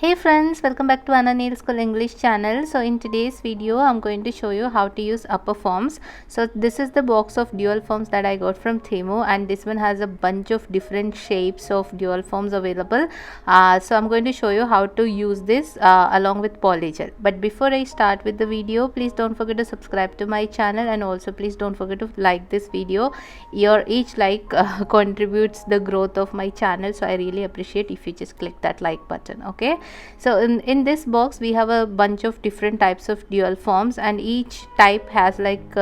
Hey friends, welcome back to Anna Nail School English channel. So in today's video, I'm going to show you how to use upper forms. So this is the box of dual forms that I got from Temu, and this one has a bunch of different shapes of dual forms available. So I'm going to show you how to use this along with Polygel. But before I start with the video, please don't forget to subscribe to my channel, and also please don't forget to like this video. Your each like contributes the growth of my channel, so I really appreciate if you just click that like button. Okay, so in this box we have a bunch of different types of dual forms, and each type has like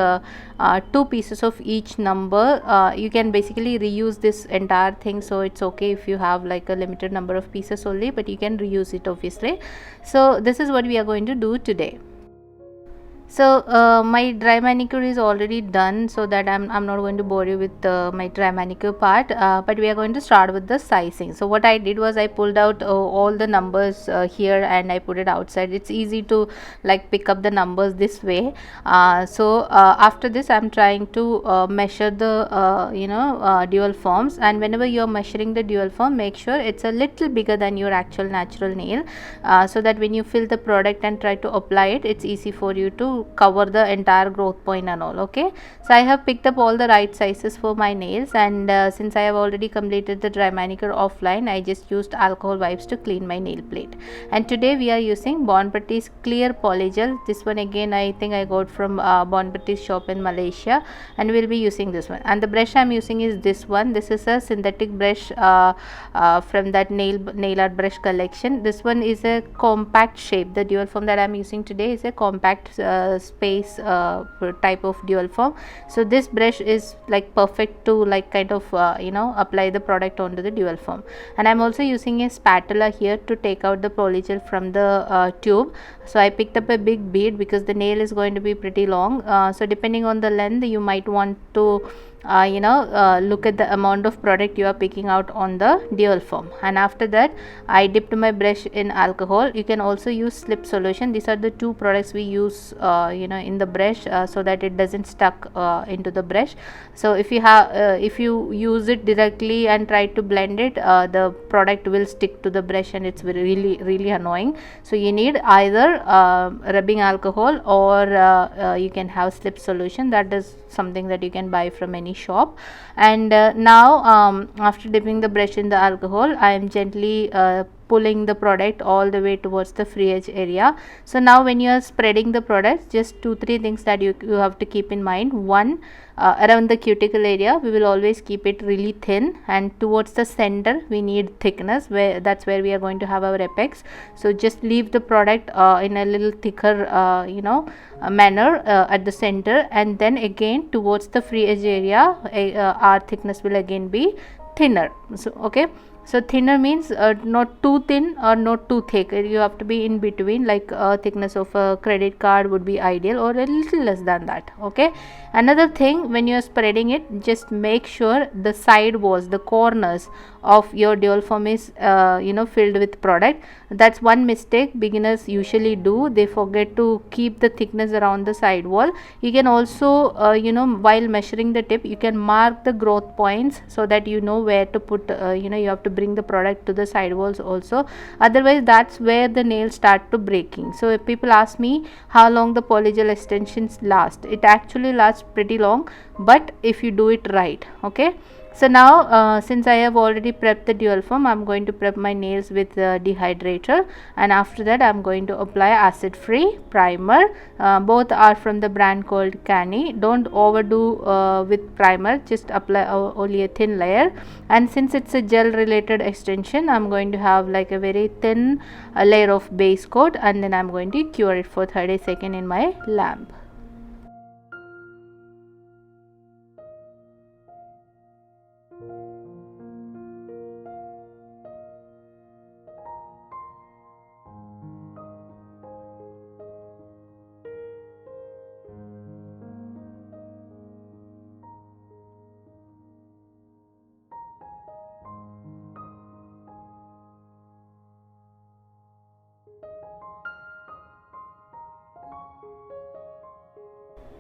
two pieces of each number. You can basically reuse this entire thing, so it's okay if you have like a limited number of pieces only, but you can reuse it obviously. So this is what we are going to do today. So my dry manicure is already done, so that I'm not going to bore you with my dry manicure part, but we are going to start with the sizing. So what I did was I pulled out all the numbers here, and I put it outside. It's easy to like pick up the numbers this way. After this I'm trying to measure the dual forms, and whenever you're measuring the dual form, make sure it's a little bigger than your actual natural nail, so that when you fill the product and try to apply it, it's easy for you to cover the entire growth point and all. Okay, so I have picked up all the right sizes for my nails, and since I have already completed the dry manicure offline, I just used alcohol wipes to clean my nail plate. And today we are using Bon Petit's clear polygel. This one again I think I got from Bon Petit's shop in Malaysia, and we'll be using this one. And the brush I'm using is this one. This is a synthetic brush from that nail art brush collection. This one is a compact shape. The dual form that I'm using today is a compact space type of dual form. So this brush is like perfect to like kind of apply the product onto the dual form. And I'm also using a spatula here to take out the polygel from the tube. So I picked up a big bead because the nail is going to be pretty long, so depending on the length you might want to look at the amount of product you are picking out on the dual form. And after that I dipped my brush in alcohol. You can also use slip solution. These are the two products we use in the brush, so that it doesn't stuck into the brush. So if you use it directly and try to blend it, the product will stick to the brush, and it's really annoying. So you need either rubbing alcohol, or you can have slip solution. That is something that you can buy from any shop. And now after dipping the brush in the alcohol, I am gently pulling the product all the way towards the free edge area. So now when you are spreading the product, just 2-3 things that you have to keep in mind. One, around the cuticle area we will always keep it really thin, and towards the center we need thickness, that's where we are going to have our apex. So just leave the product in a little thicker manner at the center, and then again towards the free edge area our thickness will again be thinner. So okay, so thinner means not too thin or not too thick. You have to be in between, like thickness of a credit card would be ideal, or a little less than that. Okay, another thing, when you are spreading it, just make sure the side walls, the corners of your dual form is filled with product. That's one mistake beginners usually do. They forget to keep the thickness around the side wall. You can also while measuring the tip, you can mark the growth points, so that you know where to put you have to bring the product to the side walls also. Otherwise that's where the nails start to breaking. So if people ask me how long the polygel extensions last, it actually lasts pretty long, but if you do it right. Okay, so now since I have already prepped the dual form, I am going to prep my nails with dehydrator, and after that I am going to apply acid free primer. Both are from the brand called Canny. Don't overdo with primer, just apply only a thin layer. And since it's a gel related extension, I am going to have like a very thin layer of base coat, and then I am going to cure it for 30 seconds in my lamp.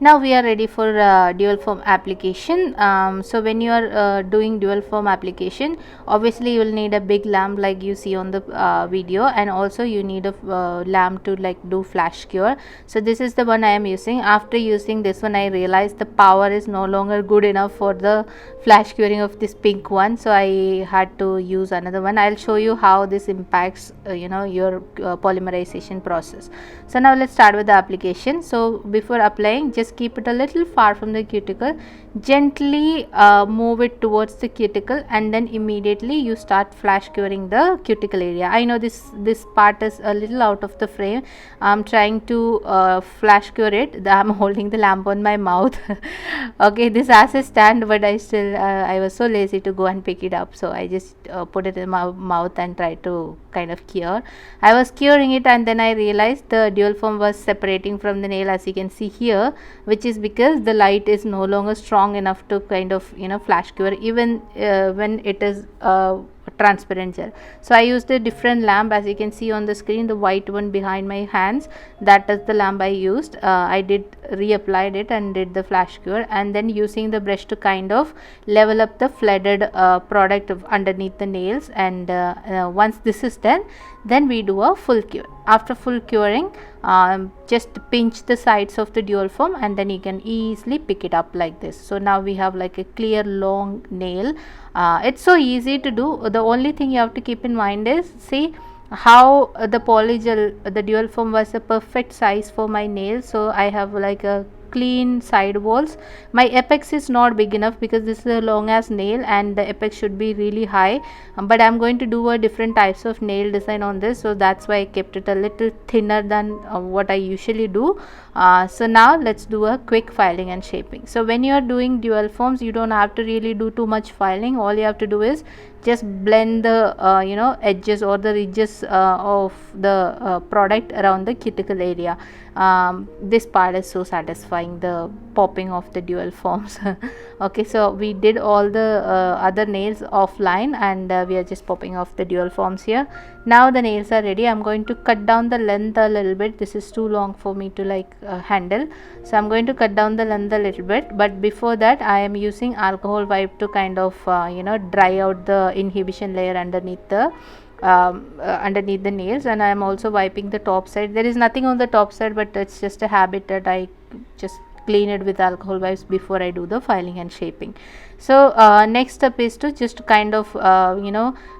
Now we are ready for dual form application. So when you are doing dual form application, obviously you will need a big lamp like you see on the video, and also you need a lamp to like do flash cure. So this is the one I am using. After using this one, I realized the power is no longer good enough for the flash curing of this pink one, so I had to use another one. I'll show you how this impacts your polymerization process. So now let's start with the application. So before applying, just keep it a little far from the cuticle, gently move it towards the cuticle, and then immediately you start flash curing the cuticle area. I know this part is a little out of the frame. I'm trying to flash cure it. I'm holding the lamp on my mouth. Okay, this has a stand, but I was so lazy to go and pick it up, so I just put it in my mouth and try to kind of cure. I was curing it, and then I realized the dual form was separating from the nail, as you can see here, which is because the light is no longer strong enough to kind of flash cure even when it is transparent gel. So I used a different lamp, as you can see on the screen, the white one behind my hands. That is the lamp I used. I did reapplied it and did the flash cure, and then using the brush to kind of level up the flooded product underneath the nails. And once this is done, then we do a full cure. After full curing, just pinch the sides of the dual form, and then you can easily pick it up like this. So now we have like a clear long nail. It's so easy to do. The only thing you have to keep in mind is, see how the polygel, the dual form, was a perfect size for my nails. So I have like a clean side walls. My apex is not big enough because this is a long as nail and the apex should be really high, but I'm going to do a different types of nail design on this, so that's why I kept it a little thinner than what I usually do. So now let's do a quick filing and shaping. So when you are doing dual forms, you don't have to really do too much filing. All you have to do is just blend the edges or the ridges of the product around the cuticle area. This part is so satisfying, the popping of the dual forms. Okay, so we did all the other nails offline, and we are just popping off the dual forms here. Now the nails are ready. I'm going to cut down the length a little bit. This is too long for me to like handle, so I'm going to cut down the length a little bit. But before that, I am using alcohol wipe to kind of dry out the inhibition layer underneath the nails, and I am also wiping the top side. There is nothing on the top side, but it's just a habit that I just clean it with alcohol wipes before I do the filing and shaping. So next step is to just kind of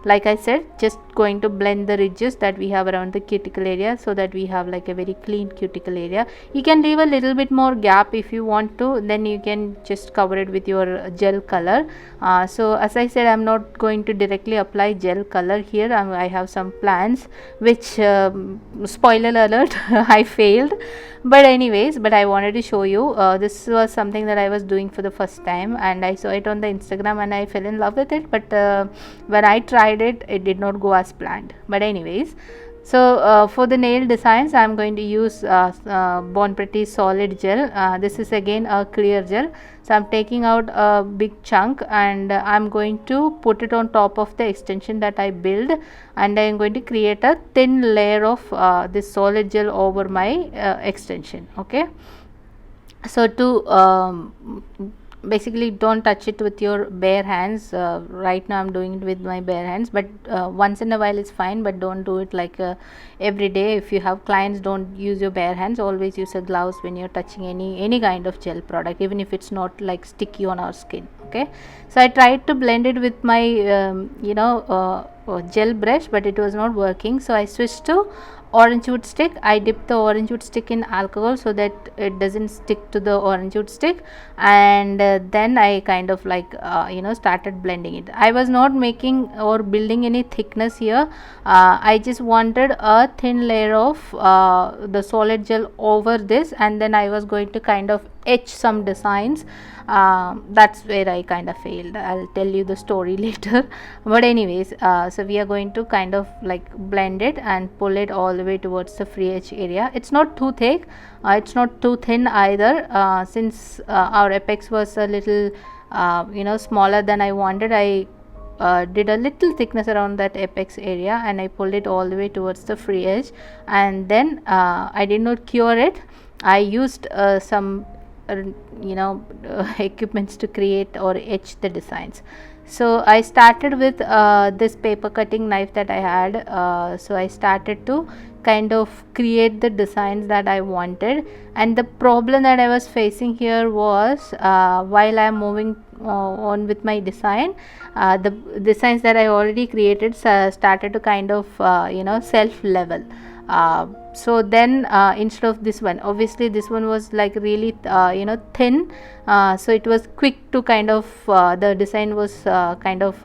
like I said, just going to blend the ridges that we have around the cuticle area, so that we have like a very clean cuticle area. You can leave a little bit more gap if you want to, then you can just cover it with your gel color. So as I said, I'm not going to directly apply gel color here. I have some plans which spoiler alert I failed, but anyways, but I wanted to show you. This was something that I was doing for the first time, and I saw it on the Instagram and I fell in love with it, but when I tried it, it did not go as planned. But anyways, so for the nail designs, I am going to use Bon Pretty solid gel. This is again a clear gel. So I am taking out a big chunk, and I am going to put it on top of the extension that I build, and I am going to create a thin layer of this solid gel over my extension. Okay, so to basically don't touch it with your bare hands. Right now I'm doing it with my bare hands, but once in a while it's fine, but don't do it like every day. If you have clients, don't use your bare hands. Always use a gloves when you're touching any kind of gel product, even if it's not like sticky on our skin. Okay, so I tried to blend it with my gel brush, but it was not working, so I switched to orange wood stick. I dip the orange wood stick in alcohol so that it doesn't stick to the orange wood stick, and then I kind of like started blending it. I was not making or building any thickness here. I just wanted a thin layer of the solid gel over this, and then I was going to kind of etch some designs. That's where I kind of failed. I'll tell you the story later. But anyways, so we are going to kind of like blend it and pull it all the way towards the free edge area. It's not too thick, it's not too thin either. Since our apex was a little smaller than I wanted, I did a little thickness around that apex area, and I pulled it all the way towards the free edge, and then I did not cure it. I used some equipments to create or etch the designs. So I started with this paper cutting knife that I had. So I started to kind of create the designs that I wanted, and the problem that I was facing here was while I am moving on with my design, the designs that I already created started to kind of self level. So then instead of this one, obviously this one was like really thin, so it was quick to kind of the design was kind of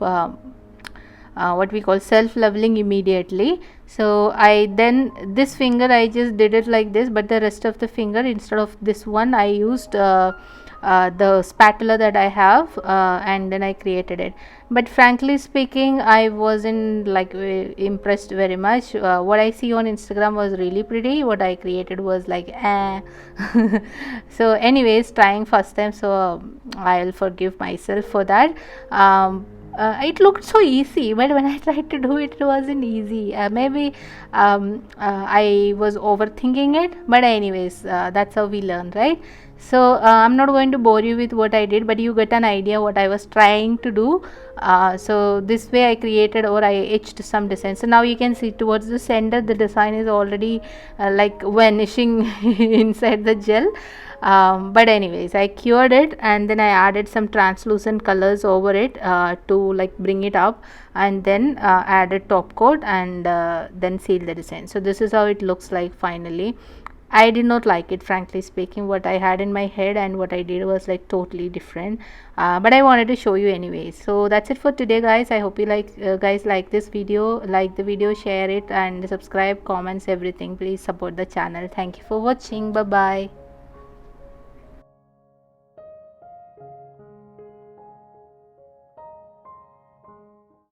what we call self leveling immediately. So I then this finger I just did it like this, but the rest of the finger, instead of this one, I used the spatula that I have, and then I created it. But frankly speaking, I wasn't like impressed very much. What I see on Instagram was really pretty. What I created was like so anyways, trying first time, so I'll forgive myself for that. It looked so easy, but when I tried to do it, it wasn't easy. Maybe I was overthinking it, but anyways, that's how we learn, right? So I'm not going to bore you with what I did, but you get an idea what I was trying to do. So this way I created, or I etched some design. So now you can see towards the center the design is already like vanishing inside the gel. But anyways, I cured it, and then I added some translucent colors over it to like bring it up, and then added top coat, and then seal the design. So this is how it looks like finally. I did not like it, frankly speaking. What I had in my head and what I did was like totally different, but I wanted to show you anyways. So that's it for today, guys. I hope you guys like this video. Like the video, share it, and subscribe, comments, everything. Please support the channel. Thank you for watching. Bye bye.